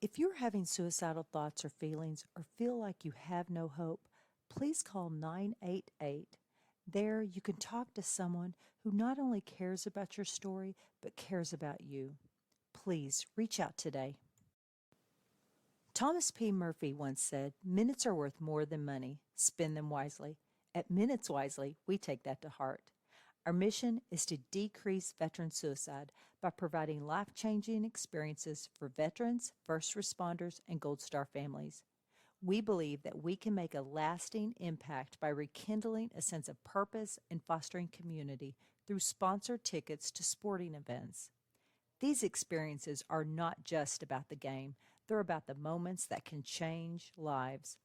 If you're having suicidal thoughts or feelings or feel like you have no hope, please call 988. There, you can talk to someone who not only cares about your story, but cares about you. Please reach out today. Thomas P. Murphy once said, "Minutes are worth more than money. Spend them wisely." At Minutes Wisely, we take that to heart. Our mission is to decrease veteran suicide by providing life-changing experiences for veterans, first responders, and Gold Star families. We believe that we can make a lasting impact by rekindling a sense of purpose and fostering community through sponsored tickets to sporting events. These experiences are not just about the game, they're about the moments that can change lives.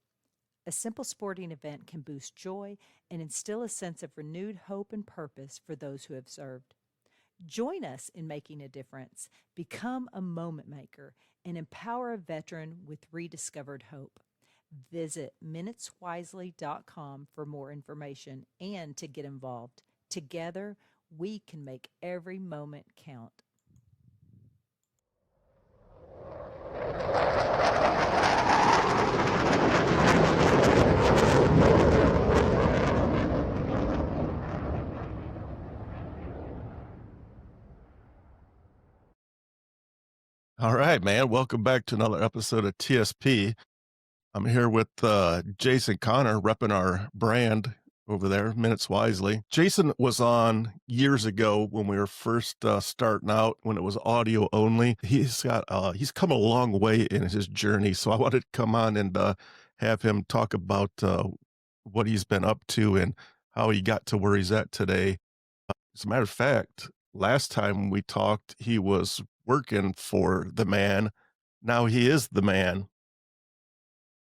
A simple sporting event can boost joy and instill a sense of renewed hope and purpose for those who have served. Join us in making a difference. Become a moment maker and empower a veteran with rediscovered hope. Visit minuteswisely.com for more information and to get involved. Together, we can make every moment count. All right, man. Welcome back to another episode of TSP. I'm here with Jason Connor, repping our brand over there, Minutes Wisely. Jason was on years ago when we were first starting out, when it was audio only. He's come a long way in his journey, so I wanted to come on and have him talk about what he's been up to and how he got to where he's at today. As a matter of fact, last time we talked, he was working for the man. Now he is the man.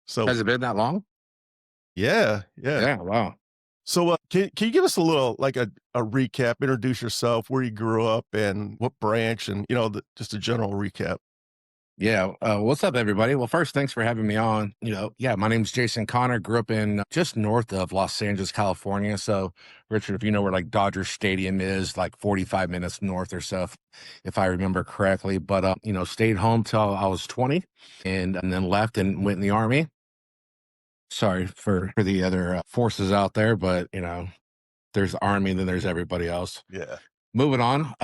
So Has it been that long? yeah. Wow. So can you give us a little, like a recap, introduce yourself, where you grew up and what branch, and just a general recap. Yeah. What's up, everybody? Well, first, thanks for having me on. My name's Jason Connor. Grew up in just north of Los Angeles, California. So, Richard, if you know where like Dodger Stadium is, like 45 minutes north or so, if I remember correctly. But stayed home till I was 20, and then left and went in the Army. Sorry for the other forces out there, but there's the Army, and then there's everybody else. Yeah. Moving on.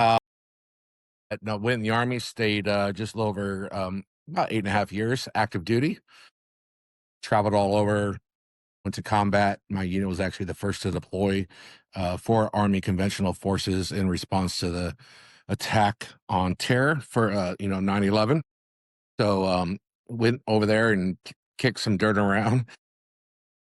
No, went in the Army, stayed just a little over about 8.5 years, active duty. Traveled all over, went to combat. My unit was actually the first to deploy for Army Conventional Forces in response to the attack on terror for 9/11. So went over there and kicked some dirt around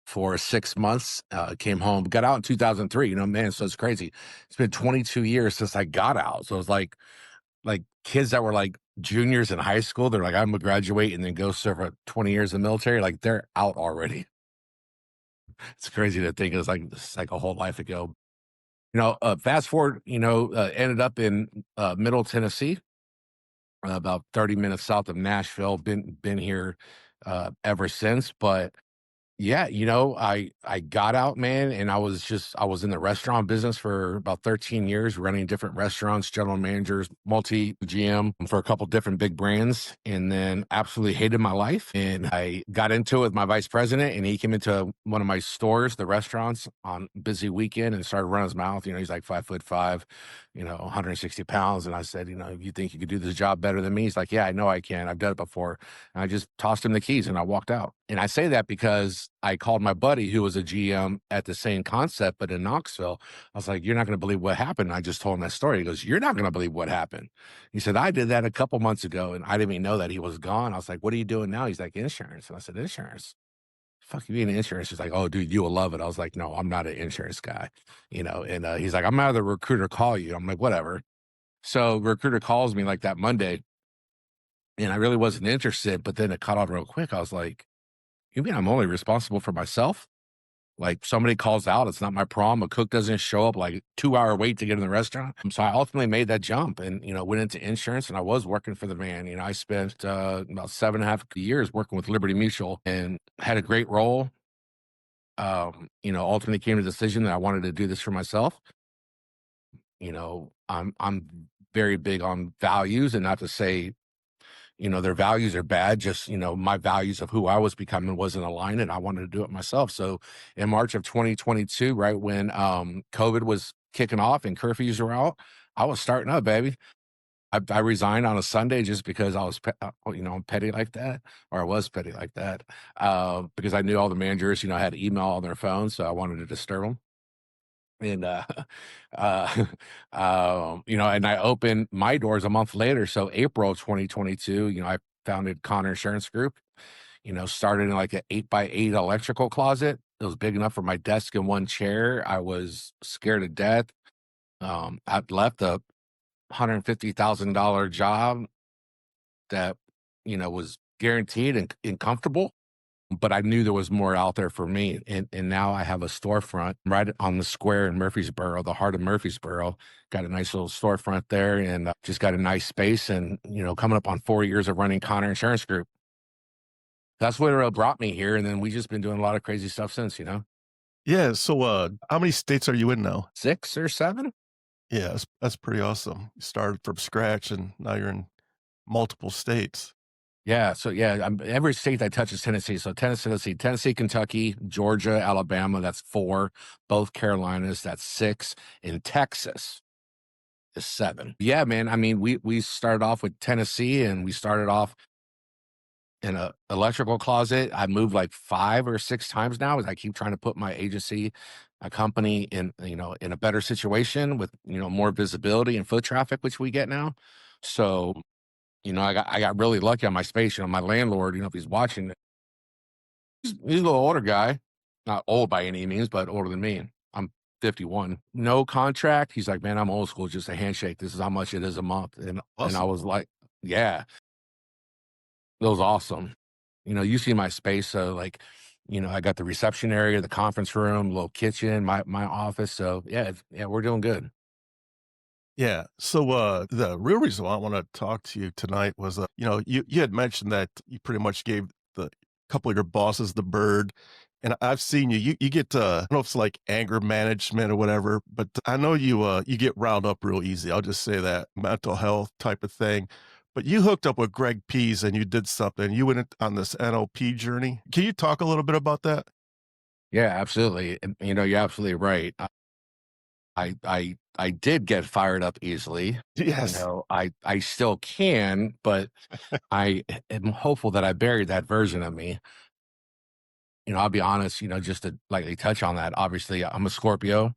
for 6 months. Came home, got out in 2003. Man, so it's crazy. It's been 22 years since I got out. So it's like kids that were like juniors in high school, they're like, I'm gonna graduate and then go serve for 20 years in the military. Like they're out already. It's crazy to think it's like a whole life ago. Fast forward, ended up in Middle Tennessee, about 30 minutes south of Nashville. Been here ever since. But yeah, I got out, man, and I was in the restaurant business for about 13 years, running different restaurants, general managers, multi GM for a couple different big brands, and then absolutely hated my life. And I got into it with my vice president, and he came into one of my stores, the restaurants, on busy weekend and started running his mouth. He's like 5'5", 160 pounds. And I said, you think you could do this job better than me? He's like, yeah, I know I can. I've done it before. And I just tossed him the keys and I walked out. And I say that because I called my buddy who was a GM at the same concept, but in Knoxville. I was like, you're not going to believe what happened. I just told him that story. He goes, you're not going to believe what happened. He said, I did that a couple months ago and I didn't even know that he was gone. I was like, what are you doing now? He's like, insurance. And I said, insurance? Fuck you being insurance. He's like, oh, dude, you will love it. I was like, no, I'm not an insurance guy, and he's like, I'm out of the recruiter call you. I'm like, whatever. So recruiter calls me like that Monday and I really wasn't interested, but then it caught on real quick. I was like, you mean I'm only responsible for myself? Like somebody calls out, it's not my problem. A cook doesn't show up, like 2-hour wait to get in the restaurant. So I ultimately made that jump and, went into insurance and I was working for the man. I spent about 7.5 years working with Liberty Mutual and had a great role. Ultimately came to the decision that I wanted to do this for myself. I'm very big on values, and not to say, their values are bad. Just, my values of who I was becoming wasn't aligned, and I wanted to do it myself. So in March of 2022, right when COVID was kicking off and curfews were out, I was starting up, baby. I resigned on a Sunday just because I was, petty like that, or I was petty like that, because I knew all the managers, had email on their phones, so I wanted to disturb them. And, uh, and I opened my doors a month later. So April of 2022, I founded Connor Insurance Group, started in like an 8x8 electrical closet. It was big enough for my desk and one chair. I was scared to death. I left a $150,000 job that, was guaranteed and comfortable, but I knew there was more out there for me. And now I have a storefront right on the square in Murfreesboro, the heart of Murfreesboro. Got a nice little storefront there, and just got a nice space, and, coming up on 4 years of running Connor Insurance Group. That's what brought me here. And then we just been doing a lot of crazy stuff since, Yeah. So, how many states are you in now? 6 or 7. Yeah, that's pretty awesome. You started from scratch and now you're in multiple states. Yeah. So yeah, every state I touch is Tennessee. So Tennessee, Kentucky, Georgia, Alabama. That's 4. Both Carolinas. That's 6. In Texas is 7. Yeah, man. I mean, we started off with Tennessee, and we started off in a electrical closet. I moved like 5 or 6 times now as I keep trying to put my agency, a company in, in a better situation with, more visibility and foot traffic, which we get now. So, I got really lucky on my space. My landlord, if he's watching, he's a little older guy, not old by any means, but older than me. I'm 51. No contract. He's like, man, I'm old school, just a handshake. This is how much it is a month. And I Awesome. was like, yeah, that was awesome. You see my space. So like, I got the reception area, the conference room, little kitchen, my office. So yeah, we're doing good. Yeah. So, the real reason why I want to talk to you tonight was, you had mentioned that you pretty much gave the couple of your bosses the bird, and I've seen you get, I don't know if it's like anger management or whatever, but I know you get riled up real easy. I'll just say that mental health type of thing. But you hooked up with Greg Pease and you did something. You went on this NLP journey. Can you talk a little bit about that? Yeah, absolutely. And, you're absolutely right. I did get fired up easily. Yes. I still can, but I am hopeful that I buried that version of me. I'll be honest, just to lightly touch on that. Obviously, I'm a Scorpio.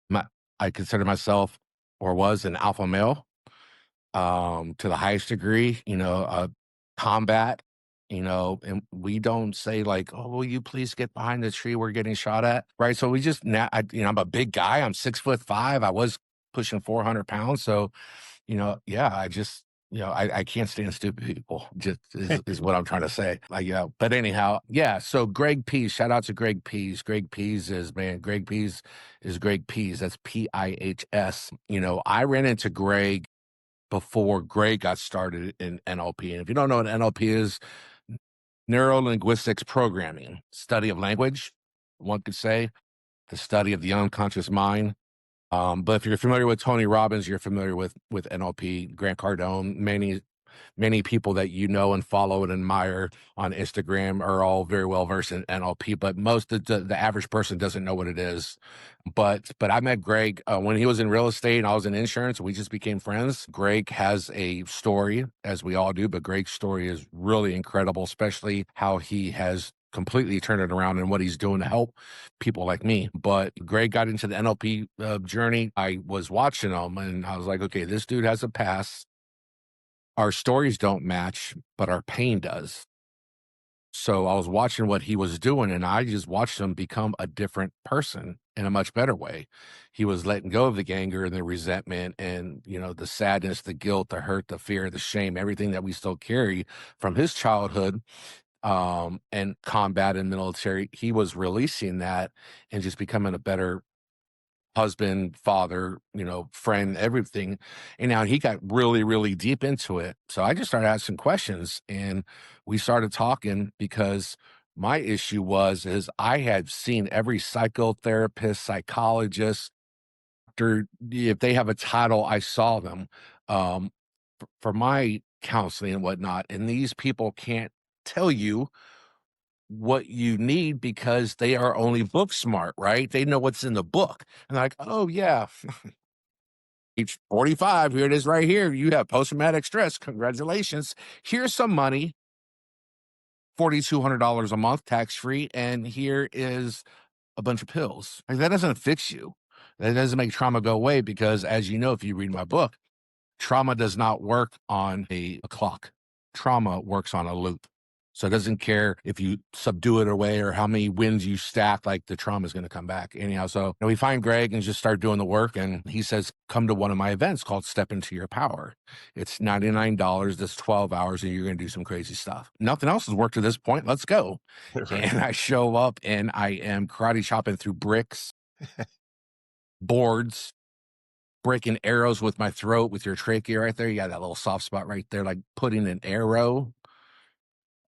My, I consider myself, or was, an alpha male, to the highest degree, combat, and we don't say like, oh, will you please get behind the tree? We're getting shot at. Right. So we just, I'm a big guy. I'm 6'5". I was pushing 400 pounds. So, yeah, I just, I can't stand stupid people, just is what I'm trying to say. Like, but anyhow, yeah. So Greg Pease, shout out to Greg Pease. Greg Pease is, man, Greg Pease is Greg Pease. That's Pihs. I ran into Greg before Greg got started in NLP. And if you don't know what NLP is, neuro linguistics programming, study of language, one could say, the study of the unconscious mind. But if you're familiar with Tony Robbins, you're familiar with NLP, Grant Cardone, many people that and follow and admire on Instagram are all very well versed in NLP, but most of the average person doesn't know what it is. But I met Greg when he was in real estate and I was in insurance. We just became friends. Greg has a story, as we all do, but Greg's story is really incredible, especially how he has completely turned it around and what he's doing to help people like me. But Greg got into the NLP journey. I was watching him and I was like, okay, this dude has a past. Our stories don't match, but our pain does. So I was watching what he was doing, and I just watched him become a different person in a much better way. He was letting go of the anger and the resentment and, the sadness, the guilt, the hurt, the fear, the shame, everything that we still carry from his childhood, and combat and military. He was releasing that and just becoming a better husband, father, friend, everything. And now he got really, really deep into it. So I just started asking questions and we started talking because my issue is I had seen every psychotherapist, psychologist, if they have a title, I saw them. For my counseling and whatnot. And these people can't tell you what you need because they are only book smart, right? They know what's in the book. And they're like, oh, yeah, age 45, here it is right here. You have post-traumatic stress. Congratulations. Here's some money, $4,200 a month, tax-free. And here is a bunch of pills. Like, that doesn't fix you. That doesn't make trauma go away because, as you know, if you read my book, trauma does not work on a clock. Trauma works on a loop. So it doesn't care if you subdue it away or how many wins you stack, like the trauma is going to come back. Anyhow, so we find Greg and just start doing the work. And he says, come to one of my events called Step Into Your Power. It's $99. That's 12 hours and you're going to do some crazy stuff. Nothing else has worked to this point. Let's go. Right. And I show up and I am karate chopping through bricks, boards, breaking arrows with my throat, with your trachea right there. You got that little soft spot right there, like putting an arrow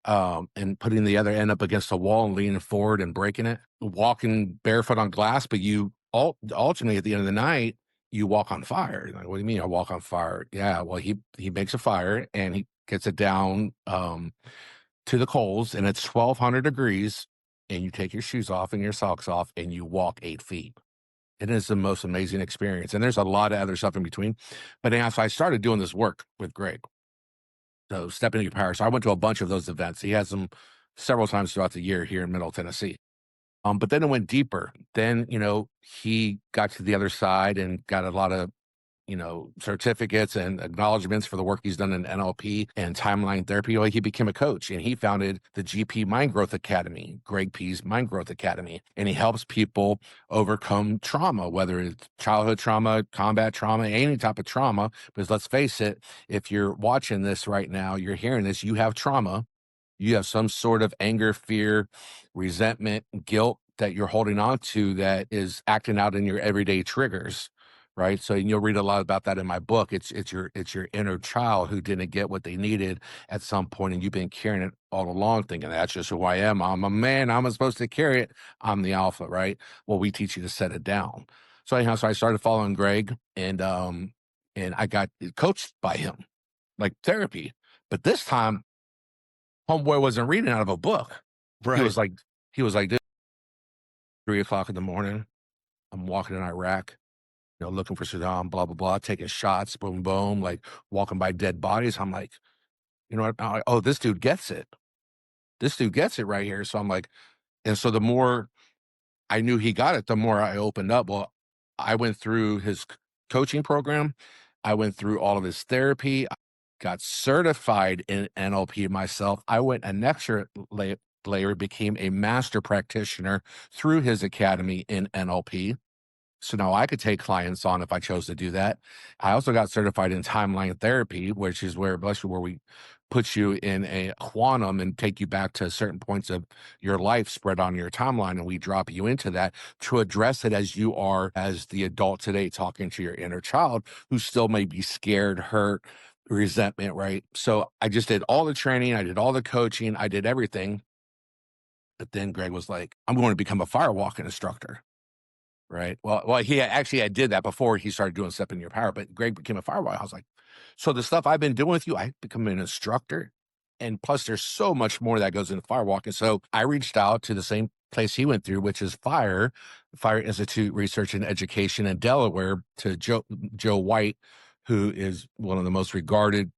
and putting the other end up against the wall and leaning forward and breaking it. Walking barefoot on glass, but you ultimately at the end of the night, you walk on fire. Like, what do you mean I walk on fire? Yeah, well, he makes a fire and he gets it down to the coals, and it's 1,200 degrees, and you take your shoes off and your socks off and you walk 8 feet. It is the most amazing experience. And there's a lot of other stuff in between. But anyhow, so I started doing this work with Greg. So Step Into Your Power. So I went to a bunch of those events. He has them several times throughout the year here in Middle Tennessee. But then it went deeper. Then, he got to the other side and got a lot of, certificates and acknowledgments for the work he's done in NLP and timeline therapy. Like, he became a coach and he founded the GP Mind Growth Academy, Greg P's Mind Growth Academy. And he helps people overcome trauma, whether it's childhood trauma, combat trauma, any type of trauma. Because let's face it, if you're watching this right now, you're hearing this, you have trauma. You have some sort of anger, fear, resentment, guilt that you're holding on to that is acting out in your everyday triggers, right? So you'll read a lot about that in my book. It's your inner child who didn't get what they needed at some point, and you've been carrying it all along, thinking that's just who I am. I'm a man. I'm supposed to carry it. I'm the alpha, right? Well, we teach you to set it down. So anyhow, so I started following Greg, and I got coached by him, like therapy. But this time, homeboy wasn't reading out of a book. Right. He was like, 3:00 in the morning. I'm walking in Iraq, looking for Saddam, blah, blah, blah, taking shots, boom, boom, like walking by dead bodies. I'm like, you know what? I'm like, oh, this dude gets it. This dude gets it right here. So I'm like, and so the more I knew he got it, the more I opened up. Well, I went through his coaching program. I went through all of his therapy. I got certified in NLP myself. I went an extra layer, became a master practitioner through his academy in NLP. So now I could take clients on if I chose to do that. I also got certified in timeline therapy, which is where we put you in a quantum and take you back to certain points of your life spread on your timeline. And we drop you into that to address it as you are, as the adult today, talking to your inner child who still may be scared, hurt, resentment, right? So I just did all the training. I did all the coaching. I did everything. But then Greg was like, I'm going to become a firewalking instructor. Right. Well, I did that before he started doing Step in Your Power, but Greg became a firewalker. I was like, so the stuff I've been doing with you, I become an instructor. And plus there's so much more that goes into firewalking. So I reached out to the same place he went through, which is Fire Institute Research and Education in Delaware, to Joe White, who is one of the most regarded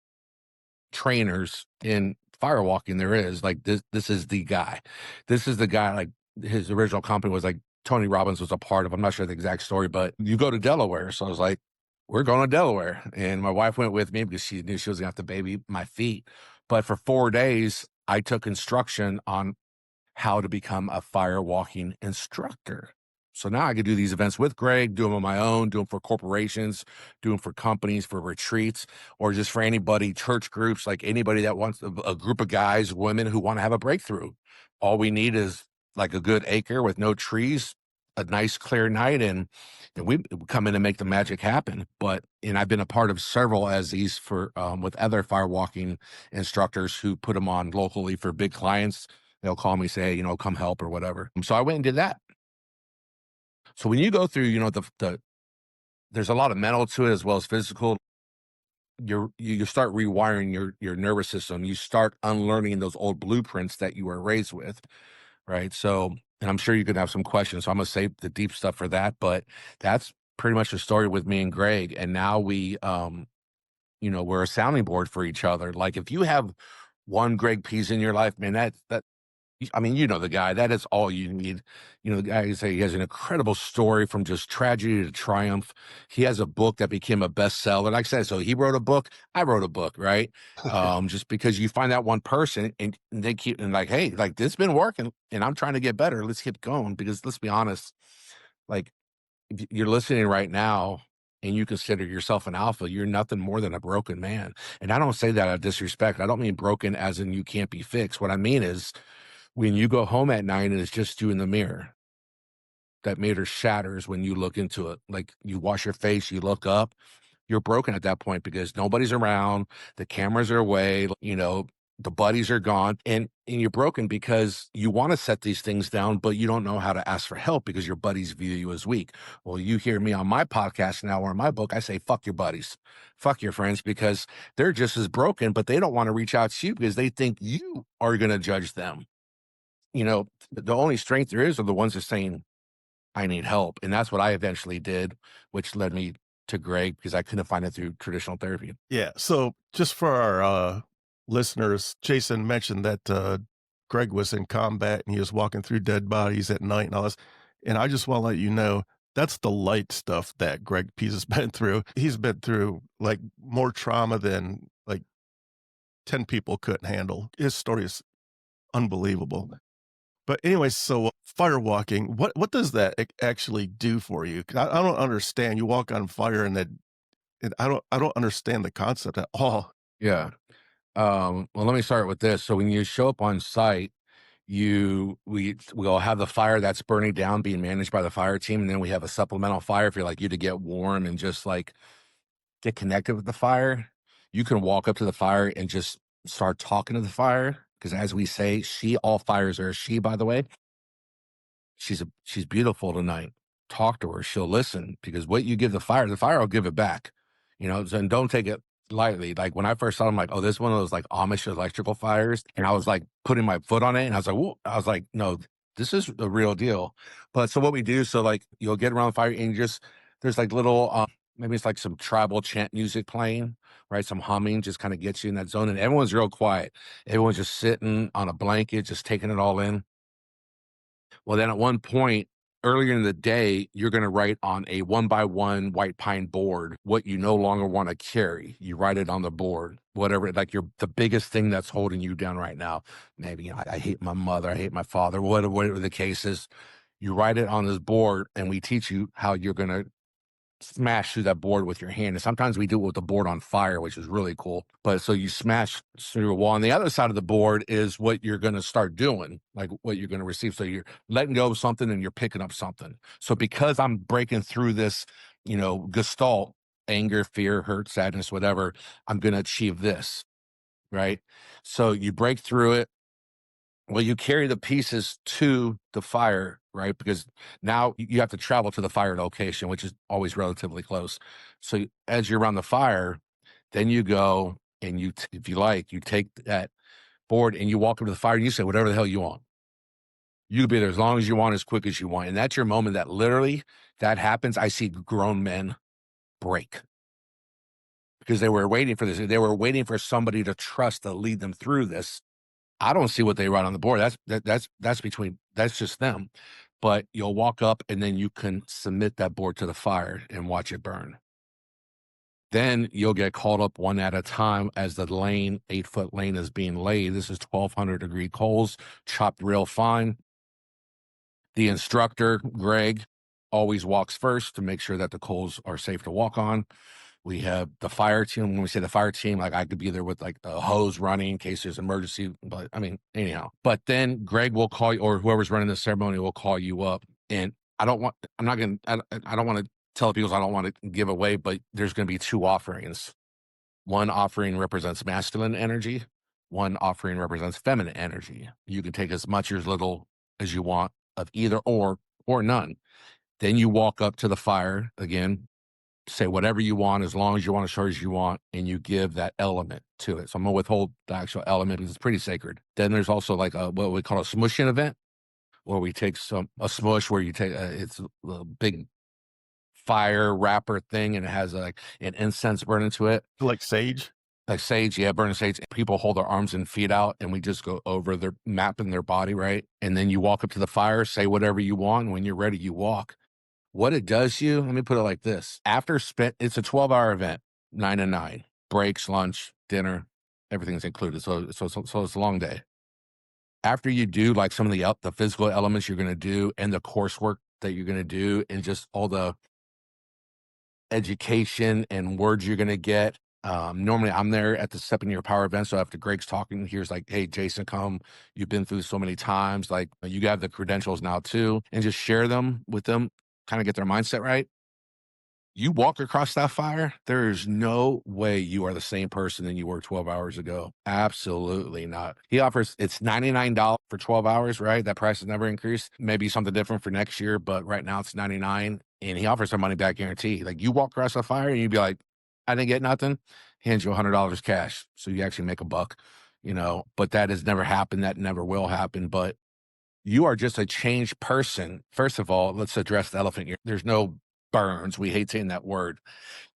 trainers in firewalking there is. Like, this is the guy. This is the guy. Like, his original company was like Tony Robbins was a part of. I'm not sure the exact story, but you go to Delaware. So I was like, we're going to Delaware. And my wife went with me because she knew she was going to have to baby my feet. But for 4 days, I took instruction on how to become a firewalking instructor. So now I could do these events with Greg, do them on my own, do them for corporations, do them for companies, for retreats, or just for anybody, church groups, like anybody that wants a group of guys, women who want to have a breakthrough. All we need is like a good acre with no trees, a nice clear night, and we come in and make the magic happen. And I've been a part of several as these for with other firewalking instructors who put them on locally for big clients. They'll call me, say, hey, come help or whatever. So I went and did that. So when you go through, there's a lot of mental to it as well as physical. you start rewiring your nervous system. You start unlearning those old blueprints that you were raised with, right? So, and I'm sure you could have some questions. So I'm gonna save the deep stuff for that. But that's pretty much the story with me and Greg. And now we're a sounding board for each other. Like if you have one Greg Pease in your life, man, I mean, the guy, that is all you need. The guy, he has an incredible story from just tragedy to triumph. He has a book that became a bestseller. Like I said, so he wrote a book, I wrote a book, right? Just because you find that one person and they keep, and like, hey, like this been working and I'm trying to get better. Let's keep going, because let's be honest, like if you're listening right now and you consider yourself an alpha, you're nothing more than a broken man. And I don't say that out of disrespect. I don't mean broken as in you can't be fixed. What I mean is, when you go home at night and it's just you in the mirror, that mirror shatters when you look into it. Like you wash your face, you look up, you're broken at that point because nobody's around, the cameras are away, the buddies are gone, and you're broken because you want to set these things down, but you don't know how to ask for help because your buddies view you as weak. Well, you hear me on my podcast now or in my book, I say, fuck your buddies, fuck your friends, because they're just as broken, but they don't want to reach out to you because they think you are going to judge them. The only strength there is are the ones that are saying, I need help. And that's what I eventually did, which led me to Greg, because I couldn't find it through traditional therapy. Yeah. So just for our listeners, Jason mentioned that Greg was in combat and he was walking through dead bodies at night and all this. And I just want to let you know that's the light stuff that Greg Pease has been through. He's been through like more trauma than like 10 people couldn't handle. His story is unbelievable. But anyway, so firewalking, what does that actually do for you? 'Cause I don't understand. You walk on fire and I don't understand the concept at all. Yeah. Well, let me start with this. So when you show up on site, we'll have the fire that's burning down being managed by the fire team, and then we have a supplemental fire for like you to get warm and just like get connected with the fire. You can walk up to the fire and just start talking to the fire, because as we say, all fires are a she, by the way. She's beautiful tonight. Talk to her. She'll listen, because what you give the fire will give it back. And don't take it lightly. Like when I first saw it, I'm like, oh, this is one of those like Amish electrical fires. And I was like putting my foot on it and I was like, whoa. I was like, no, this is the real deal. But so what we do, so like you'll get around the fire and there's like little, maybe it's like some tribal chant music playing, right? Some humming just kind of gets you in that zone. And everyone's real quiet. Everyone's just sitting on a blanket, just taking it all in. Well, then at one point earlier in the day, you're going to write on a 1x1 white pine board what you no longer want to carry. You write it on the board, whatever, like the biggest thing that's holding you down right now. Maybe, I hate my mother, I hate my father, whatever the case is. You write it on this board, and we teach you how you're going to smash through that board with your hand. And sometimes we do it with the board on fire, which is really cool. But so you smash through a wall. On the other side of the board is what you're going to start doing, like what you're going to receive. So you're letting go of something and you're picking up something. So because I'm breaking through this, gestalt, anger, fear, hurt, sadness, whatever, I'm going to achieve this, right? So you break through it. Well, you carry the pieces to the fire, right? Because now you have to travel to the fire location, which is always relatively close. So as you're around the fire, then you go and if you like, you take that board and you walk up to the fire and you say whatever the hell you want. You can be there as long as you want, as quick as you want. And that's your moment that literally that happens. I see grown men break because they were waiting for this. They were waiting for somebody to trust to lead them through this. I don't see what they write on the board. That's just them. But you'll walk up and then you can submit that board to the fire and watch it burn. Then you'll get called up one at a time as the 8-foot lane is being laid. This is 1,200-degree coals, chopped real fine. The instructor, Greg, always walks first to make sure that the coals are safe to walk on. We have the fire team. When we say the fire team, like I could be there with like the hose running in case there's emergency. But I mean, anyhow. But then Greg will call you, or whoever's running the ceremony will call you up. And I don't want to tell people, I don't want to give away, but there's going to be 2 offerings. One offering represents masculine energy. One offering represents feminine energy. You can take as much or as little as you want of either or none. Then you walk up to the fire again. say whatever you want, as long as you want, as short as you want, and you give that element to it. So I'm gonna withhold the actual element because it's pretty sacred. Then there's also like what we call a smushing event, where we take a smush where you take it's a big fire wrapper thing, and it has like an incense burning to it. Like sage? Like sage, yeah, burning sage. People hold their arms and feet out, and we just go over their mapping their body, right? And then you walk up to the fire, say whatever you want. And when you're ready, you walk. What it does you, let me put it like this. It's a 12-hour event, 9 to 9. Breaks, lunch, dinner, everything's included. So it's a long day. After you do like some of the physical elements you're going to do and the coursework that you're going to do and just all the education and words you're going to get. Normally I'm there at the Step in Your Power event. So after Greg's talking, here's like, hey, Jason, come. You've been through so many times. Like, you got the credentials now too, and just share them with them, kind of get their mindset right. You walk across that fire, there is no way you are the same person than you were 12 hours ago. Absolutely not. He offers, it's $99 for 12 hours, right? That price has never increased. Maybe something different for next year, but right now it's $99. And he offers a money back guarantee. Like, you walk across the fire and you'd be like, I didn't get nothing. He hands you $100 cash. So you actually make a buck, but that has never happened. That never will happen. But you are just a changed person. First of all, let's address the elephant here. There's no burns. We hate saying that word.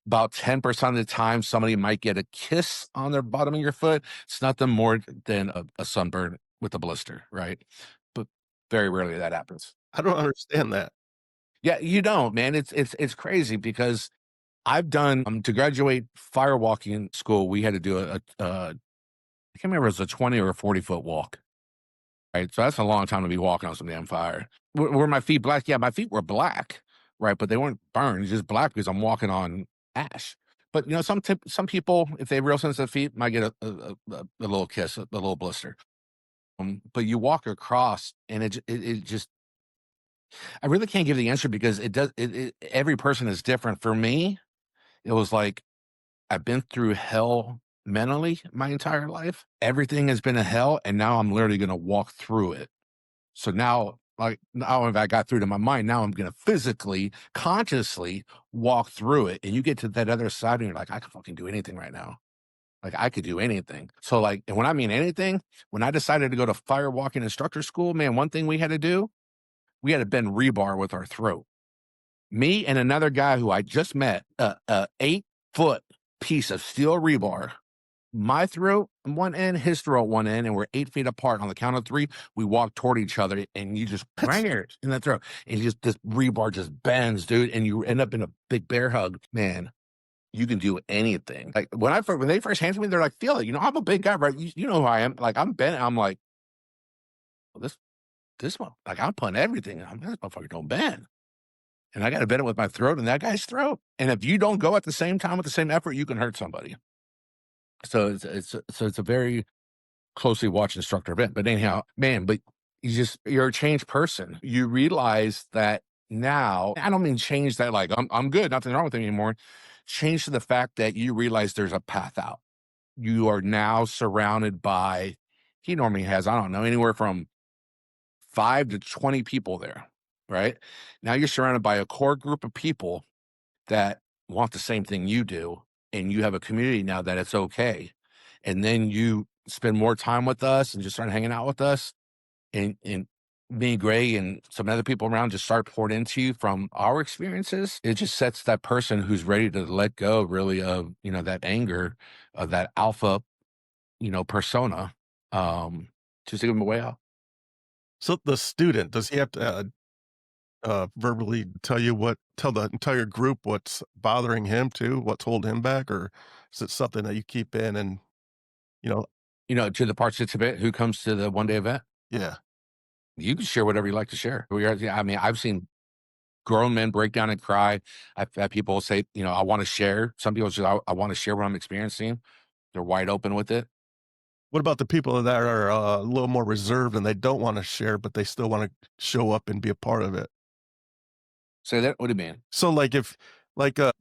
About 10% of the time, somebody might get a kiss on their bottom of your foot. It's nothing more than a sunburn with a blister, right? But very rarely that happens. I don't understand that. Yeah, you don't, man. It's crazy because I've done to graduate firewalking school. We had to do I can't remember if it was a 20 or a 40-foot walk. Right. So that's a long time to be walking on some damn fire. Were my feet black? Yeah, my feet were black. Right. But they weren't burned, just black because I'm walking on ash. But, some people, if they have real sensitive feet, might get a little kiss, a little blister. But you walk across and it just, I really can't give the answer because every person is different. For me, it was like, I've been through hell mentally my entire life. Everything has been a hell, and now I'm literally going to walk through it. So now if I got through to my mind, now I'm going to physically, consciously walk through it. And you get to that other side and you're like, I can fucking do anything right now. Like, I could do anything. So like, and when I mean anything, when I decided to go to firewalking instructor school, man, one thing we had to do, we had to bend rebar with our throat. Me and another guy who I just met, a 8-foot piece of steel rebar, my throat on one end, his throat one end, and we're 8 feet apart. On the count of 3, we walk toward each other, and you just bang it in the throat, and this rebar just bends, dude, and you end up in a big bear hug. Man, you can do anything. Like, when they first handed me, they're like, feel it. I'm a big guy, right? You know who I am. Like, I'm bent. I'm like, well, this one, like, I'm putting everything. This motherfucker don't bend. And I got to bend it with my throat and that guy's throat. And if you don't go at the same time with the same effort, you can hurt somebody. So it's a very closely watched instructor event. But anyhow, man, but you're a changed person. You realize that now, I don't mean change that like I'm good, nothing wrong with it anymore. Change to the fact that you realize there's a path out. You are now surrounded by, he normally has, I don't know, anywhere from 5 to 20 people there, right? Now you're surrounded by a core group of people that want the same thing you do, and you have a community now that it's okay. And then you spend more time with us and just start hanging out with us, and me, Gray, and some other people around just start poured into you from our experiences. It just sets that person who's ready to let go really of, that anger, of that alpha, persona, just to give them a way out. So the student, does he have to verbally tell the entire group what's bothering him too, what's holding him back, or is it something that you keep in and, To the participant who comes to the one-day event? yeah. You can share whatever you like to share. I mean, I've seen grown men break down and cry. I've had people say, I want to share. Some people say, I want to share what I'm experiencing. They're wide open with it. What about the people that are a little more reserved and they don't want to share, but they still want to show up and be a part of it? Say that? What do you mean? So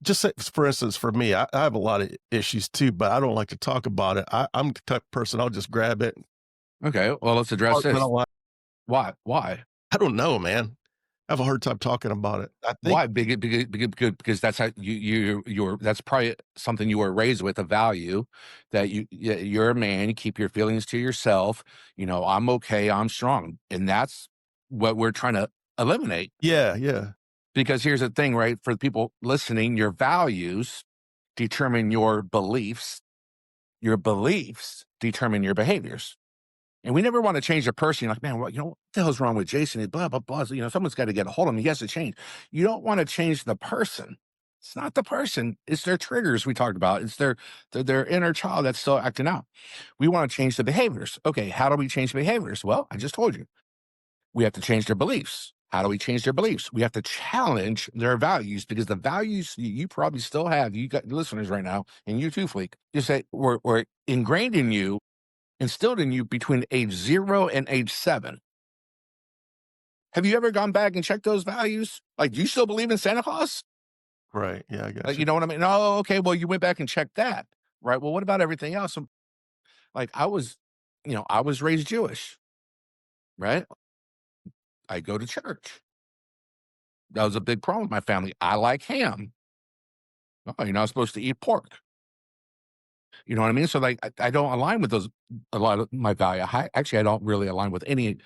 just say, for instance, for me, I have a lot of issues too, but I don't like to talk about it. I'm the type of person, I'll just grab it. Okay, well, let's address this. Why? I don't know, man. I have a hard time talking about it. I think Why? Because that's how you're that's probably something you were raised with, a value that you're a man, you keep your feelings to yourself. I'm okay, I'm strong. And that's what we're trying to eliminate. yeah, yeah. Because here's the thing, right? For the people listening, your values determine your beliefs determine your behaviors. And we never want to change a person. You're like, man, what the hell's wrong with Jason? Blah, blah, blah. Someone's got to get a hold of him. He has to change. You don't want to change the person. It's not the person. It's their triggers we talked about. It's their inner child that's still acting out. We want to change the behaviors. Okay, how do we change behaviors? Well, I just told you. We have to change their beliefs. How do we change their beliefs? We have to challenge their values, because the values you probably still have, you got listeners right now, and you too, Fleek, you say, were ingrained in you, instilled in you between age 0 and age 7. Have you ever gone back and checked those values? Like, do you still believe in Santa Claus? Right. Yeah, I got Like, you. you know what I mean? Oh, okay. Well, you went back and checked that, right? Well, what about everything else? Like, I was raised Jewish, right? I go to church. That was a big problem with my family. I like ham. Oh, you're not supposed to eat pork. You know what I mean? So, like, I don't align with a lot of my value. Actually, I don't really align with any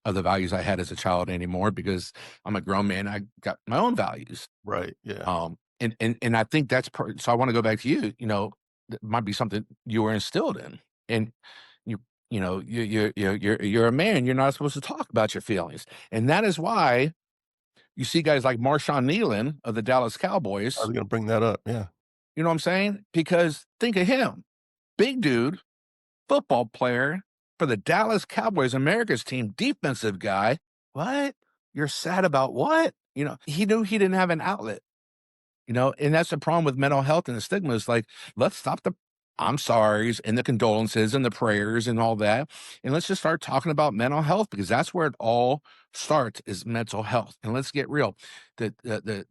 of the values I had as a child anymore, because I'm a grown man. I got my own values. Right. Yeah. And I think that's so I want to go back to you. That might be something you were instilled in, and you you're a man. You're not supposed to talk about your feelings, and that is why you see guys like Marshawn Nealon of the Dallas I Cowboys. was gonna bring that up. Yeah. You know what I'm saying? Because think of him, big dude, football player for the Dallas Cowboys, America's team, defensive guy. What? You're sad about what? He knew he didn't have an outlet. And that's the problem with mental health and the stigma. Is like, let's stop the I'm sorries and the condolences and the prayers and all that. And let's just start talking about mental health, because that's where it all starts, is mental health. And let's get real. The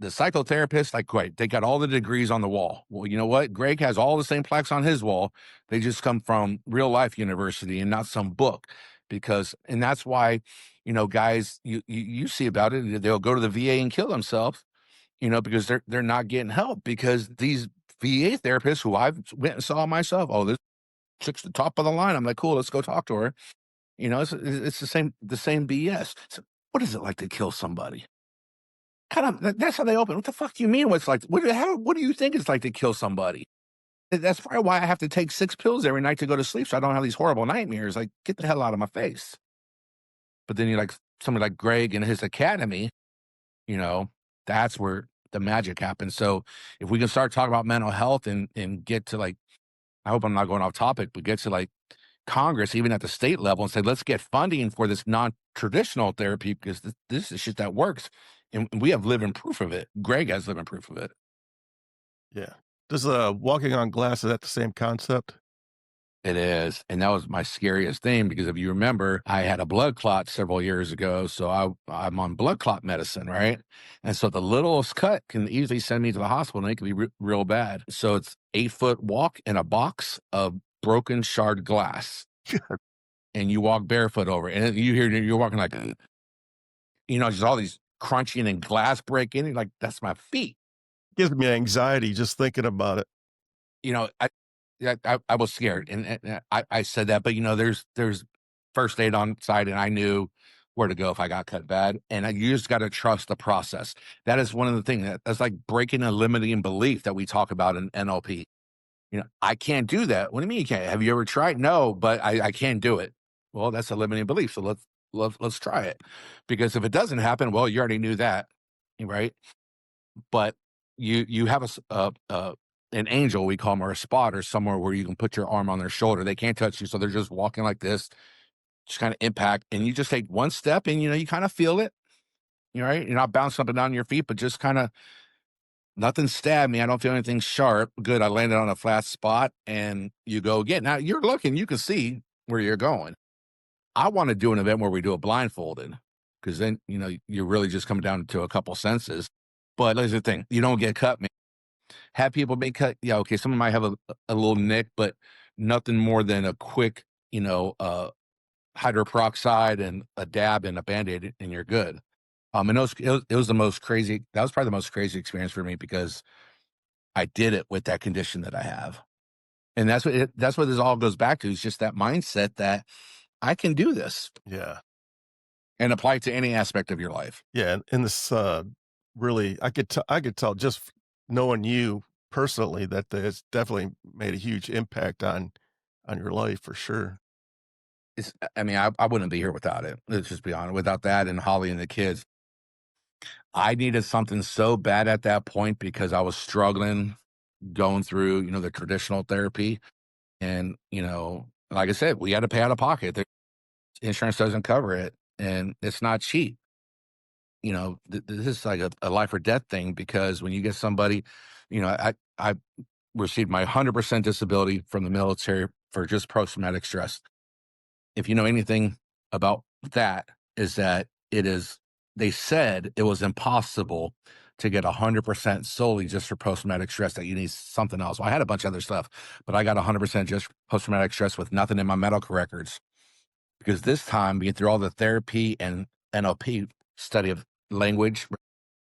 psychotherapists, like, great, they got all the degrees on the wall. Well, you know what? Greg has all the same plaques on his wall. They just come from real life university and not some book. And that's why, guys, you see about it, they'll go to the VA and kill themselves, because they're not getting help, because these VA therapists who I've went and saw myself, oh, this chick's the top of the line. I'm like, cool, let's go talk to her. It's the same BS. So what is it like to kill somebody? That's how they open. What the fuck do you mean? What's like? What do you think it's like to kill somebody? That's probably why I have to take 6 pills every night to go to sleep, so I don't have these horrible nightmares. Like, get the hell out of my face. But then you're like somebody like Greg and his academy, you know, that's where the magic happens. So if we can start talking about mental health and get to, like, I hope I'm not going off topic, but get to, like, Congress, even at the state level, and say, let's get funding for this non-traditional therapy, because this is shit that works. And we have living proof of it. Greg has living proof of it. Yeah. Does walking on glass, is that the same concept? It is. And that was my scariest thing, because if you remember, I had a blood clot several years ago. So I'm on blood clot medicine, right? And so the littlest cut can easily send me to the hospital, and it can be real bad. So it's 8-foot walk in a box of broken shard glass. And you walk barefoot over it. And you're walking like, just all these crunching and glass breaking. Like, that's my feet. Gives me anxiety just thinking about it. I was scared, and I said that, but there's first aid on site, and I knew where to go if I got cut bad. And you just got to trust the process. That is one of the things that's like breaking a limiting belief that we talk about in NLP. I can't do that. What do you mean you can't? Have you ever tried? No, but I can't do it. Well, that's a limiting belief. So let's try it, because if it doesn't happen, well, you already knew that, right? But you have an angel, we call them, or a spot, or somewhere where you can put your arm on their shoulder. They can't touch you, so they're just walking like this, just kind of impact, and you just take one step, and you kind of feel it. Right? You're not bouncing up and down your feet, but just kind of, nothing stabbed me. I don't feel anything sharp. Good. I landed on a flat spot, and you go again. Now you're looking, you can see where you're going. I want to do an event where we do it blindfolded, because then you're really just coming down to a couple senses. But here's the thing: you don't get cut, man. Have people been cut? Yeah, okay. Someone might have a little nick, but nothing more than a quick, hydroperoxide and a dab and a Band-Aid, and you're good. And it was the most crazy. That was probably the most crazy experience for me because I did it with that condition that I have. And that's what this all goes back to, is just that mindset that I can do this Yeah. and apply it to any aspect of your life. Yeah. And this, really, I could tell just knowing you personally that it's definitely made a huge impact on your life for sure. I mean, I wouldn't be here without it. Let's just be honest. Without that and Holly and the kids, I needed something so bad at that point because I was struggling going through, the traditional therapy. And, like I said, we had to pay out of pocket. The insurance doesn't cover it and it's not cheap. This is like a life or death thing because when you get somebody, I received my 100% disability from the military for just post-traumatic stress. If you know anything about that, is that they said it was impossible to get 100% solely just for post-traumatic stress, that you need something else. Well, I had a bunch of other stuff, but I got 100% just post-traumatic stress with nothing in my medical records. Because this time, being through all the therapy and NLP study of language,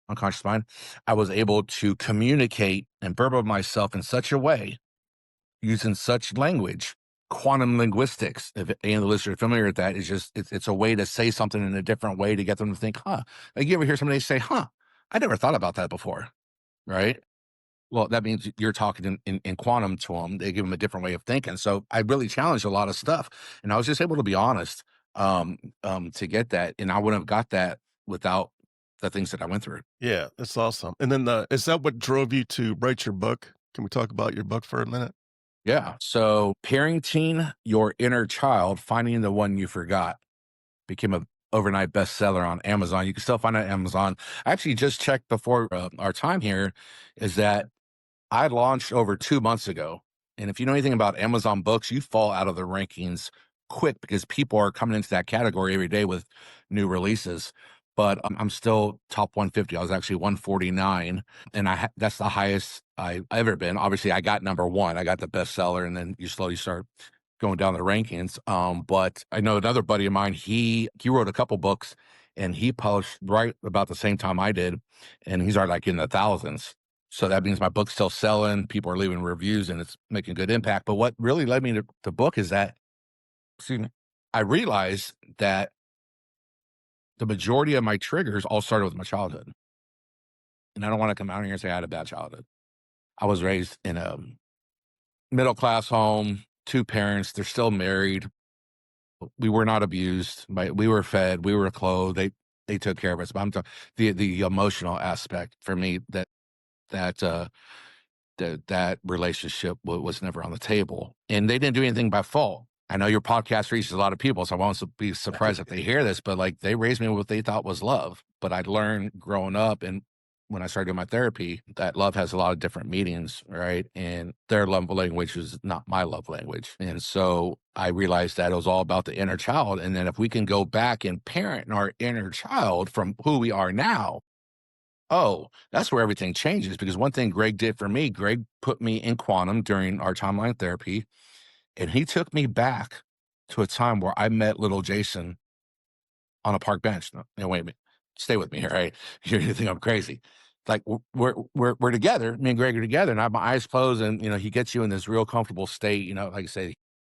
unconscious mind, I was able to communicate and burble myself in such a way using such language. Quantum linguistics, if any of the listeners are familiar with that, is just it's a way to say something in a different way to get them to think, huh. Like, you ever hear somebody say, huh, I never thought about that before, right? Well, that means you're talking in quantum to them. They give them a different way of thinking. So I really challenged a lot of stuff, and I was just able to be honest, to get that, and I wouldn't have got that without the things that I went through. Yeah, that's awesome. And then is that what drove you to write your book? Can we talk about your book for a minute? Yeah. So parenting your inner child, finding the one you forgot, became a overnight bestseller on Amazon. You can still find it on Amazon. I actually just checked before our time here, is that I launched over 2 months ago. And if you know anything about Amazon books, you fall out of the rankings quick because people are coming into that category every day with new releases. But I'm still top 150. I was actually 149, and that's the highest I've ever been. Obviously, I got number one. I got the bestseller, and then you slowly start going down the rankings. But I know another buddy of mine. He wrote a couple books, and he published right about the same time I did, and he's already like in the thousands. So that means my book's still selling. People are leaving reviews, and it's making good impact. But what really led me to the book is that, excuse me, I realized that the majority of my triggers all started with my childhood. And I don't want to come out here and say I had a bad childhood. I was raised in a middle class home, two parents, they're still married. We were not abused. We were fed, we were clothed. They took care of us. But I'm talking the emotional aspect for me, that that relationship was never on the table, and they didn't do anything by fault. I know your podcast reaches a lot of people, so I won't be surprised if they hear this, but like, they raised me with what they thought was love. But I learned growing up, and when I started doing my therapy, that love has a lot of different meanings, right? And their love language is not my love language. And so I realized that it was all about the inner child. And then if we can go back and parent our inner child from who we are now, oh, that's where everything changes. Because one thing Greg did for me, Greg put me in quantum during our timeline therapy, and he took me back to a time where I met little Jason on a park bench. No, wait a minute. Stay with me here, right? You're gonna think I'm crazy. Like, we're together. Me and Greg are together, and I have my eyes closed, and he gets you in this real comfortable state. Like I say,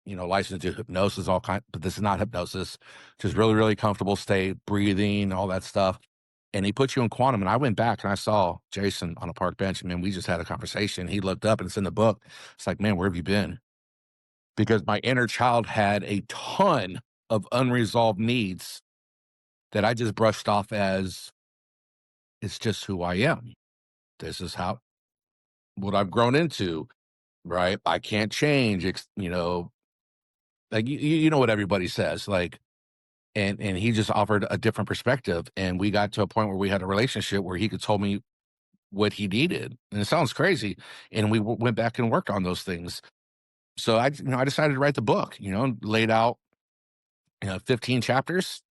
licensed to hypnosis, all kind, but this is not hypnosis. Just really, really comfortable state, breathing, all that stuff. And he put you in quantum. And I went back and I saw Jason on a park bench. And man, we just had a conversation. He looked up, and it's in the book. It's like, man, where have you been? Because my inner child had a ton of unresolved needs that I just brushed off as, it's just who I am. This is what I've grown into, right? I can't change. Like, you know what everybody says, like, and he just offered a different perspective. And we got to a point where we had a relationship where he could tell me what he needed. And it sounds crazy. And we went back and worked on those things. So I decided to write the book, laid out, 15 chapters,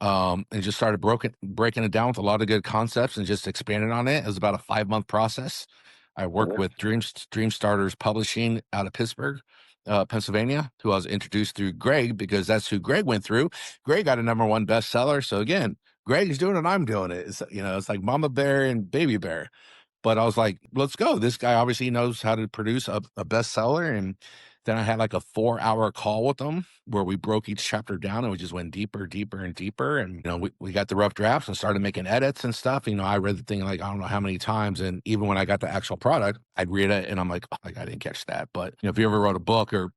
and just started breaking it down with a lot of good concepts and just expanded on it. It was about a 5-month process. I worked with Dream Starters Publishing out of Pittsburgh, Pennsylvania, who I was introduced through Greg, because that's who Greg went through. Greg got a #1 bestseller. So again, Greg's doing it, I'm doing it. It's, it's like mama bear and baby bear. But I was like, let's go. This guy obviously knows how to produce a bestseller. And then I had like a 4-hour call with him where we broke each chapter down and we just went deeper, deeper, and deeper. And, we got the rough drafts and started making edits and stuff. I read the thing like, I don't know how many times. And even when I got the actual product, I'd read it and I'm like, oh, like I didn't catch that. But, if you ever wrote a book or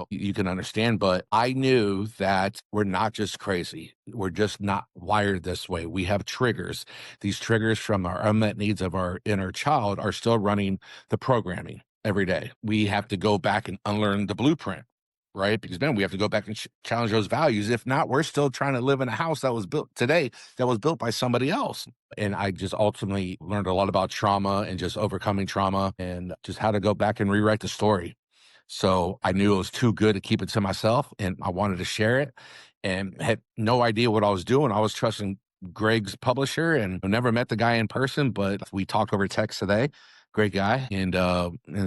you can understand, but I knew that we're not just crazy. We're just not wired this way. We have triggers. These triggers from our unmet needs of our inner child are still running the programming every day. We have to go back and unlearn the blueprint, right? Because then we have to go back and challenge those values. If not, we're still trying to live in a house that was built today, that was built by somebody else. And I just ultimately learned a lot about trauma and just overcoming trauma and just how to go back and rewrite the story. So I knew it was too good to keep it to myself and I wanted to share it and had no idea what I was doing. I was trusting Greg's publisher and I never met the guy in person, but we talked over text today. Great guy. And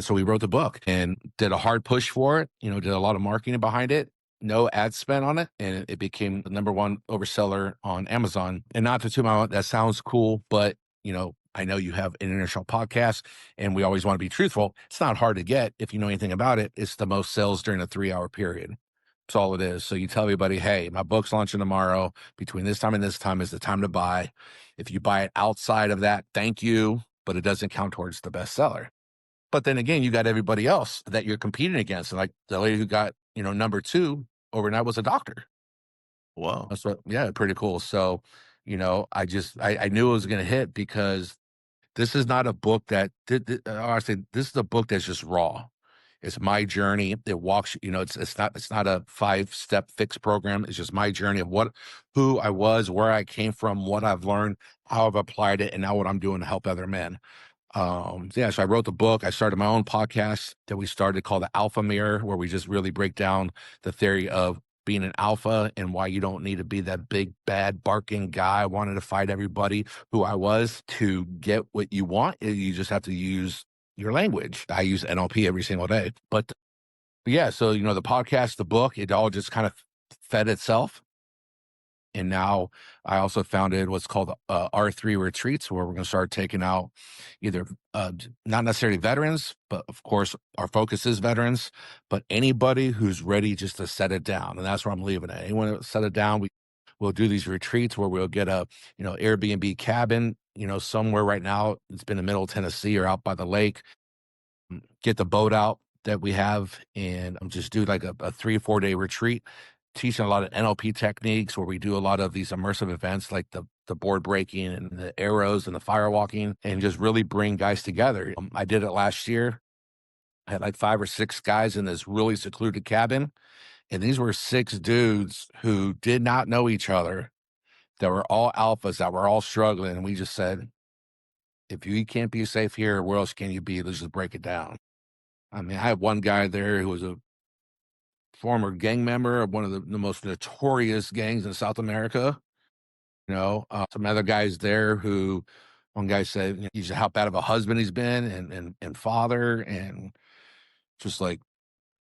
so we wrote the book and did a hard push for it, did a lot of marketing behind it. No ad spend on it. And it became the #1 overseller on Amazon. And not to toot my own, that sounds cool, but I know you have an international podcast and we always want to be truthful. It's not hard to get if you know anything about it. It's the most sales during a 3-hour period. That's all it is. So you tell everybody, hey, my book's launching tomorrow. Between this time and this time is the time to buy. If you buy it outside of that, thank you, but it doesn't count towards the bestseller. But then again, you got everybody else that you're competing against. Like the lady who got, #2 overnight was a doctor. Wow. That's what, yeah, pretty cool. So, I knew it was going to hit because this is not a book that honestly, this is a book that's just raw. It's my journey. It walks, it's not a 5-step fix program. It's just my journey of who I was, where I came from, what I've learned, how I've applied it, and now what I'm doing to help other men. So I wrote the book. I started my own podcast that we started called the Alpha Mirror, where we just really break down the theory of being an alpha and why you don't need to be that big, bad, barking guy wanting to fight everybody who I was to get what you want. You just have to use your language. I use NLP every single day. But yeah, so, the podcast, the book, it all just kind of fed itself. And now I also founded what's called R3 retreats, where we're going to start taking out either not necessarily veterans, but of course our focus is veterans, but anybody who's ready just to set it down. And that's where I'm leaving it. Anyone that set it down, we'll do these retreats where we'll get a, Airbnb cabin, somewhere right now. It's been in the middle of Tennessee or out by the lake. Get the boat out that we have and just do like a 3-4 day retreat teaching a lot of NLP techniques where we do a lot of these immersive events like the board breaking and the arrows and the firewalking and just really bring guys together. I did it last year. I had like 5 or 6 guys in this really secluded cabin. And these were 6 dudes who did not know each other, that were all alphas, that were all struggling. And we just said, if you can't be safe here, where else can you be? Let's just break it down. I mean, I had one guy there who was a former gang member of one of the most notorious gangs in South America. Some other guys there who one guy said he's how bad of a husband he's been and father and just like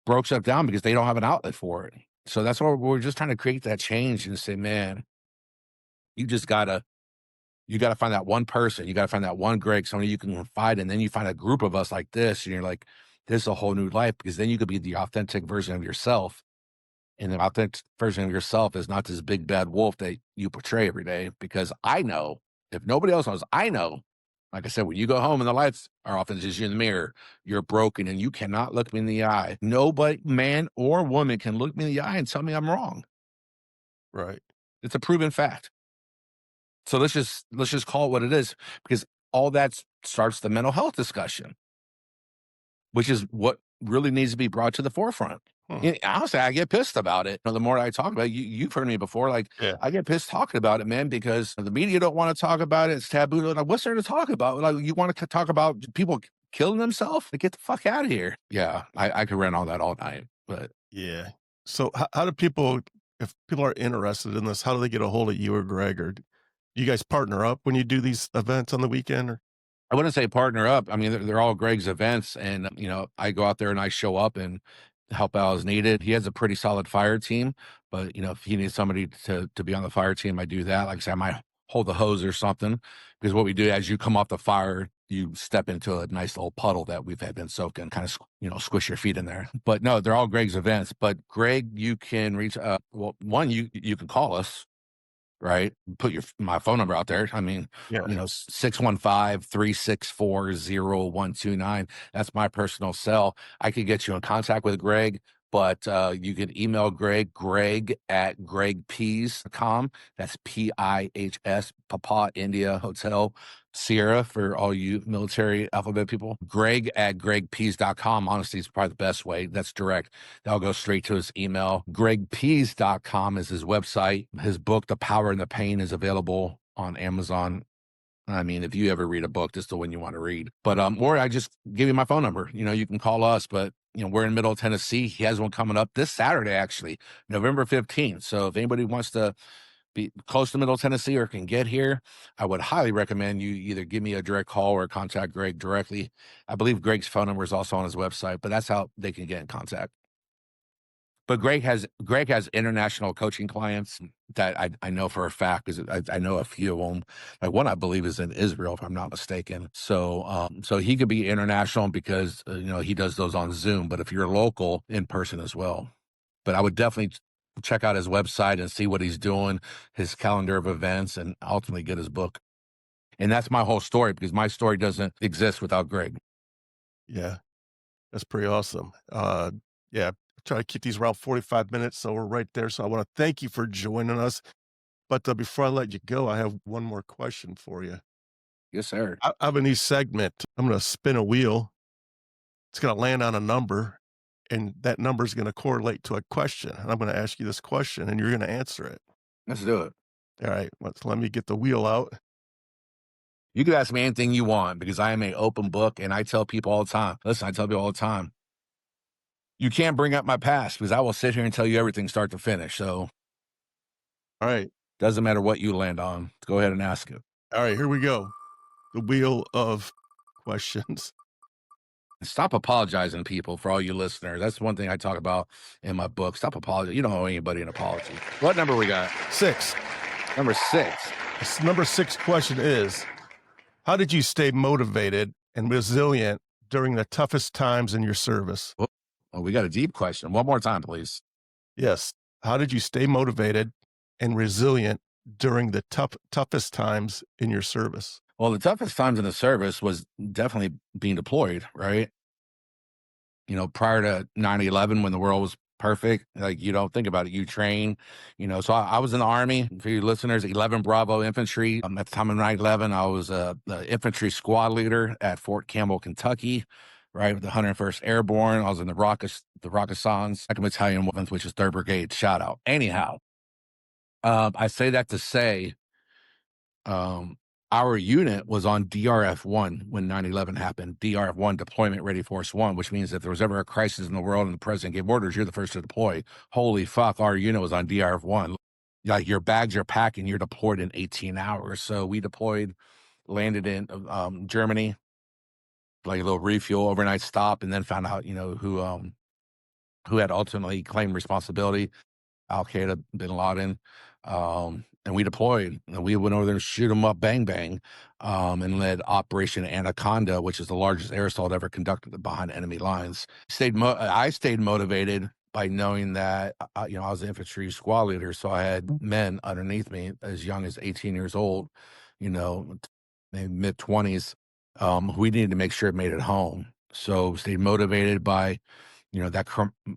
broke stuff down because they don't have an outlet for it. So that's why we're just trying to create that change and say, man, you just gotta find that one person. You gotta find that one Greg, somebody you can confide in. Then you find a group of us like this, and you're like, this is a whole new life because then you could be the authentic version of yourself. And the authentic version of yourself is not this big bad wolf that you portray every day. Because I know, if nobody else knows, I know, like I said, when you go home and the lights are off and it's just you in the mirror, you're broken and you cannot look me in the eye. Nobody, man or woman, can look me in the eye and tell me I'm wrong. Right. It's a proven fact. So let's just call it what it is, because all that starts the mental health discussion, which is what really needs to be brought to the forefront. Honestly, I get pissed about it. The more I talk about it, you've heard me before. Like, Yeah. I get pissed talking about it, man, because the media don't want to talk about it. It's taboo. Like, what's there to talk about? Like, you want to talk about people killing themselves? Like, get the fuck out of here. Yeah, I could rant all that all night, but Yeah. So how do people, if people are interested in this, how do they get a hold of you or Greg, or do you guys partner up when you do these events on the weekend? Or I wouldn't say partner up. I mean, they're all Greg's events, and I go out there and I show up and help out as needed. He has a pretty solid fire team, but if he needs somebody to be on the fire team, I do that. Like I said, I might hold the hose or something, because what we do as you come off the fire, you step into a nice little puddle that we've had been soaked in, kind of, squish your feet in there. But no, they're all Greg's events. But Greg, you can reach, one, you can call us, right? Put my phone number out there. I mean, Yeah. 615-364-0129. That's my personal cell. I could get you in contact with Greg, but you can email Greg at gregpease.com. That's PIHS, Papa India Hotel Sierra, for all you military alphabet people. Greg at gregpease.com. Honestly, is probably the best way. That's direct. That'll go straight to his email. gregpease.com is his website. His book, The Power and the Pain, is available on Amazon. I mean, if you ever read a book, this is the one you want to read. But or I just give you my phone number. You can call us. But we're in Middle Tennessee. He has one coming up this Saturday, actually, November 15th. So if anybody wants to be close to Middle Tennessee or can get here, I would highly recommend you either give me a direct call or contact Greg directly. I believe Greg's phone number is also on his website, but that's how they can get in contact. But Greg has international coaching clients that I know for a fact, because I know a few of them. Like one, I believe, is in Israel, if I'm not mistaken. So so he could be international because he does those on Zoom. But if you're local, in person as well. But I would definitely check out his website and see what he's doing, his calendar of events, and ultimately get his book. And that's my whole story, because my story doesn't exist without Greg. Yeah. That's pretty awesome. Yeah, try to keep these around 45 minutes, so we're right there. So I want to thank you for joining us. But before I let you go, I have one more question for you. Yes, sir. I have a new segment. I'm going to spin a wheel. It's going to land on a number, and that number is going to correlate to a question. And I'm going to ask you this question, and you're going to answer it. Let's do it. All right. Let me get the wheel out. You can ask me anything you want, because I am an open book, and I tell people all the time. Listen, I tell people all the time, you can't bring up my past, because I will sit here and tell you everything start to finish. So, All right. doesn't matter what you land on. Go ahead and ask it. All right. Here we go. The wheel of questions. Stop apologizing to people, for all you listeners. That's one thing I talk about in my book. Stop apologizing. You don't owe anybody an apology. What number we got? 6. Number 6. This number 6 question is, how did you stay motivated and resilient during the toughest times in your service? Oh, we got a deep question. One more time, please. Yes. How did you stay motivated and resilient during the toughest times in your service? Well, the toughest times in the service was definitely being deployed, right? Prior to 9/11, when the world was perfect, like, you don't think about it. You train, so I was in the Army. For you listeners, 11 Bravo Infantry. At the time of 9/11, I was the infantry squad leader at Fort Campbell, Kentucky, right, with the 101st Airborne. I was in the Rockasans, 2nd Battalion, which is 3rd Brigade. Shout out. Anyhow, I say that to say, our unit was on DRF-1 when 9/11 happened. DRF-1, Deployment Ready Force 1, which means if there was ever a crisis in the world and the president gave orders, you're the first to deploy. Holy fuck, our unit was on DRF-1. Like, your bags are packed and you're deployed in 18 hours. So we deployed, landed in Germany, like a little refuel overnight stop, and then found out, who had ultimately claimed responsibility. Al-Qaeda, bin Laden, and we deployed, and we went over there to shoot them up, bang, bang, and led Operation Anaconda, which is the largest air assault ever conducted behind enemy lines. I stayed motivated by knowing that, I was an infantry squad leader, so I had men underneath me as young as 18 years old, mid-20s, we needed to make sure it made it home. So stayed motivated by, that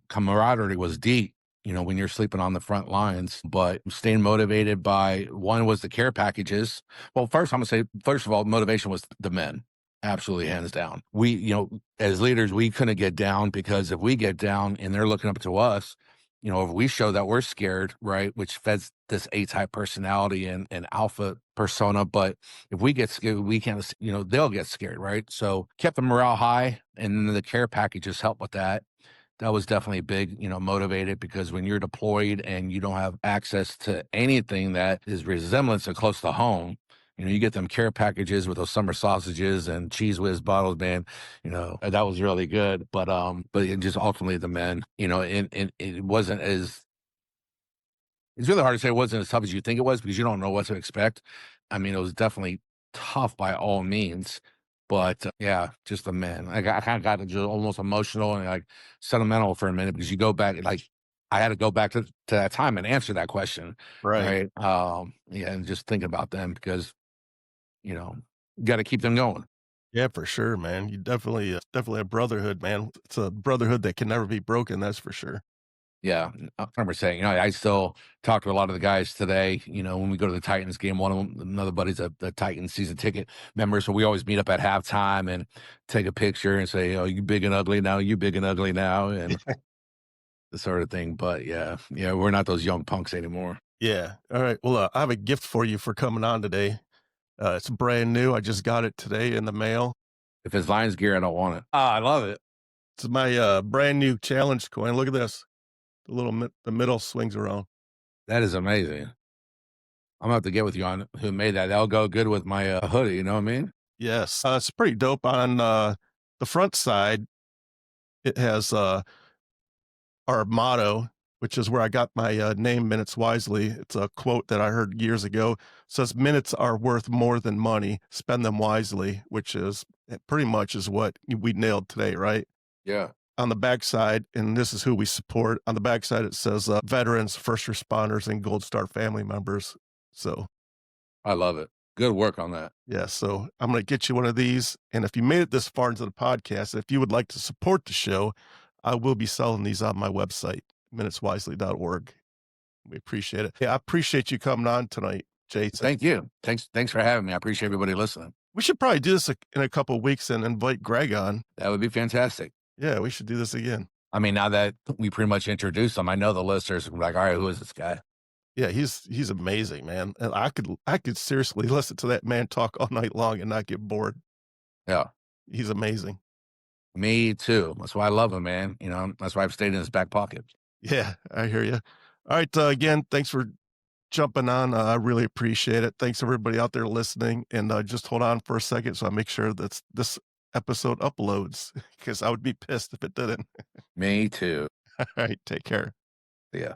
camaraderie was deep, when you're sleeping on the front lines, but staying motivated by, one was the care packages. Well, first, I'm gonna say, first of all, motivation was the men. Absolutely, hands down. We, as leaders, we couldn't get down, because if we get down and they're looking up to us, if we show that we're scared, right, which feds this A-type personality and alpha persona, but if we get scared, we can't, they'll get scared, right? So kept the morale high, and then the care packages help with that. That was definitely big, motivated, because when you're deployed and you don't have access to anything that is resemblance of close to home, You get them care packages with those summer sausages and cheese whiz bottles, man. And that was really good. But it just ultimately the men, and it wasn't as it's really hard to say it wasn't as tough as you think it was because you don't know what to expect. I mean, it was definitely tough by all means, but yeah, just the men. I kind of got just almost emotional and like sentimental for a minute because you go back, like I had to go back to that time and answer that question, Right. right? Yeah, and just think about them because you know, got to keep them going. Yeah, for sure, man. You definitely a brotherhood, man. It's a brotherhood that can never be broken. That's for sure. Yeah, I remember saying, I still talk to a lot of the guys today. When we go to the Titans game, one of them, another buddy's a Titans season ticket member, so we always meet up at halftime and take a picture and say, "Oh, you big and ugly now, you big and ugly now," and the sort of thing. But yeah, we're not those young punks anymore. Yeah. All right. Well, I have a gift for you for coming on today. It's brand new. I just got it today in the mail. If it's Lions gear, I don't want it. Ah, I love it. It's my brand new challenge coin. Look at this. The middle swings around. That is amazing. I'm gonna have to get with you on who made that. That'll go good with my hoodie. You know what I mean? Yes. It's pretty dope. On the front side, it has our motto, which is where I got my name, Minutes Wisely. It's a quote that I heard years ago. It says, minutes are worth more than money. Spend them wisely, which is pretty much is what we nailed today, right? Yeah, On the backside, and this is who we support. On the backside, it says veterans, first responders, and Gold Star family members. So, I love it. Good work on that. yeah, so I'm going to get you one of these. And if you made it this far into the podcast, if you would like to support the show, I will be selling these on my website, minuteswisely.org. We appreciate it. Yeah, I appreciate you coming on tonight, Jason. Thank you. Thanks for having me. I appreciate everybody listening. We should probably do this in a couple of weeks and invite Greg on. That would be fantastic. Yeah, we should do this again. I mean, now that we pretty much introduced him, I know the listeners are like, all right, who is this guy? Yeah, he's amazing, man. And I could seriously listen to that man talk all night long and not get bored. Yeah, He's amazing. me too. That's why I love him, man. That's why I've stayed in his back pocket. Yeah, I hear you. All right, again, thanks for jumping on. I really appreciate it. Thanks everybody out there listening. And just hold on for a second so I make sure that this episode uploads because I would be pissed if it didn't. Me too. All right, take care. Yeah.